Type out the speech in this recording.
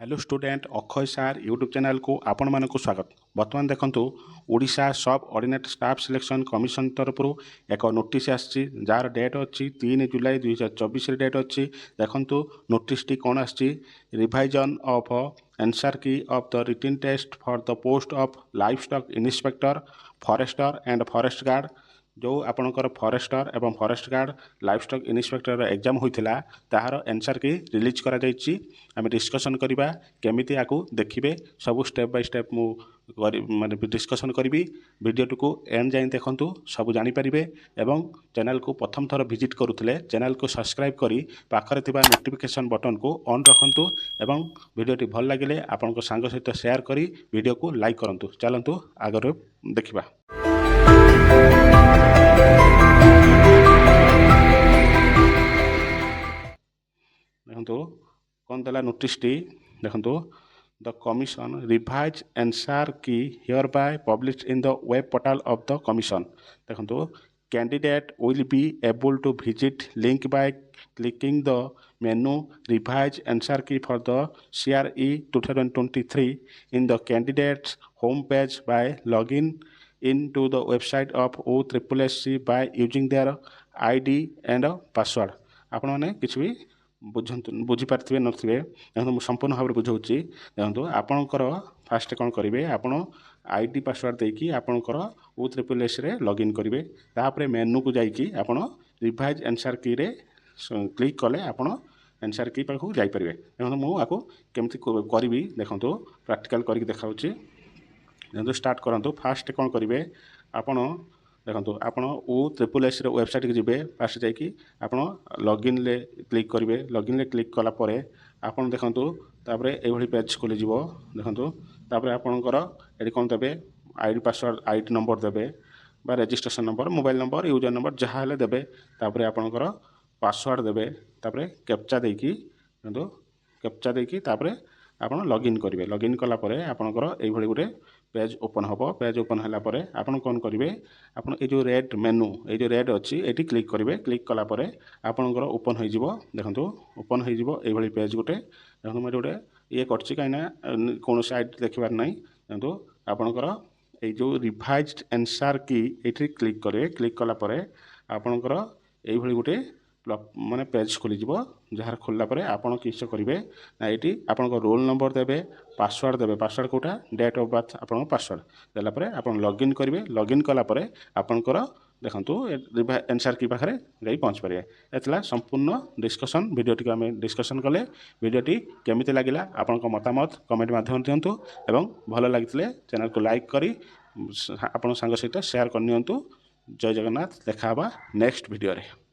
Hello student Akshay सार YouTube channel को आपण मानक स्वागत। बर्तमान देखंतु ओडिशा सब ऑर्डिनेट स्टाफ सिलेक्शन कमिशन तरफ एक नोटिस आसी जार डेट अच्छी 3 जुलाई 2024 डेट अच्छी। देखंतु नोटिस टी कौन आसी revision of answer key of the written test for the post of livestock inspector forester and forest guard जो आपणकर फॉरेस्टर एवं forest guard livestock inspector exam होता ताहार आंसर की रिलीज करा जायछि। आम डिस्कसन करवा केमिति आकु देखिए सब स्टेप बाय स्टेप मु माने डिस्कसन करी वीडियो को एंड जाए देखंतु सब जानि परिबे एवं चैनल को प्रथम थर विजिट करुथिले चैनल को सब्सक्राइब करी पाखरे थिबा नोटिफिकेशन बटन को ऑन रखंतु एवं वीडियोटी भल लागिले आपनक सांग सहित शेयर करी वीडियो को लाइक करंतु। चलंतु आगर देखिबा। देखो कौन देला नोटिस टी देखो the commission revise answer key here by publish in the web portal of the commission. देखो candidate will be able to visit link by clicking the menu revise answer key for the CRE 2023 in the candidates home page by login into the website of OSSC by using their ID and password। आपण माने किछि भी बुझी पार्थिबे नथिबे देखो मु संपूर्ण भाव बुझाउछि। देखो आपणकर फास्ट कौन करेंगे आपण ID पासवर्ड देकी आपणकर OSSC रे लॉगिन करेंगे। तापर मेनू को जाइकी आपण रिवाइज आंसर की रे क्लिक कले आपण आंसर की पाखु जाई परिबे। देखो मु आको केमति करिवि देखो प्रैक्टिकल करके देखाउछि। देखो स्टार्ट करंतु फास्ट कौन करेंगे आपण देखो आपण OSSC वेबसाइट के जिबे फास्ट जाइकी आपण लॉगिन ले क्लिक करेंगे। लॉगिन ले क्लिक कला परे आपण देखंतु तापरे एभली पेज खोली जिवो। देखंतु तापरे आपणकर एडी कोन देबे ID पासवर्ड ID नंबर देबे बा registration number mobile number user number जहाँ हेले देबे। तापरे आपणकर पासवर्ड देबे तापरे कैप्चा देकी देखंतु कैप्चा देकी तापरे आपण लॉगिन करेंगे। लॉगिन कला परे आपणकर एभली गुटे पेज ओपन होबो। पेज ओपन हला परे आपण कोन करिवे आपण ए जो रेड मेनू ए जो रेड अछि एटी क्लिक करिवे। क्लिक कला परे आपणकर ओपन होई जिवो। देखंतु ओपन होई जिवो एभली पेज गुटे। देखंतु म जोटे ये करछि काइना कोनो साइट देखिबार नै। देखंतु आपणकर ए जो रिवाइज्ड आंसर की एटी क्लिक करे। क्लिक कला परे आपणकर एभली गुटे माने पेज खोली जिवो। जहार खोलला परे आपण किछ करिवे ना एटी आपण रोल नंबर देबे पासवर्ड देबे। पासवर्ड कोटा डेट ऑफ बर्थ आपण पासवर्ड देला परे आपण लॉगिन करिवे। लॉगिन कला परे आपणकर देखंतु आंसर की पाखरे जाई पहुंच परिवे। एतला संपूर्ण डिस्कशन वीडियोटी को आमे डिस्कशन कले। वीडियोटी केमिति लागिला आपनक मतामत कमेंट माध्यम दियंतु एवं भलो लागितले चैनल को लाइक करी आपण संग सहित शेयर करनियंतु। जय जगन्नाथ। देखा बा नेक्स्ट वीडियो रे।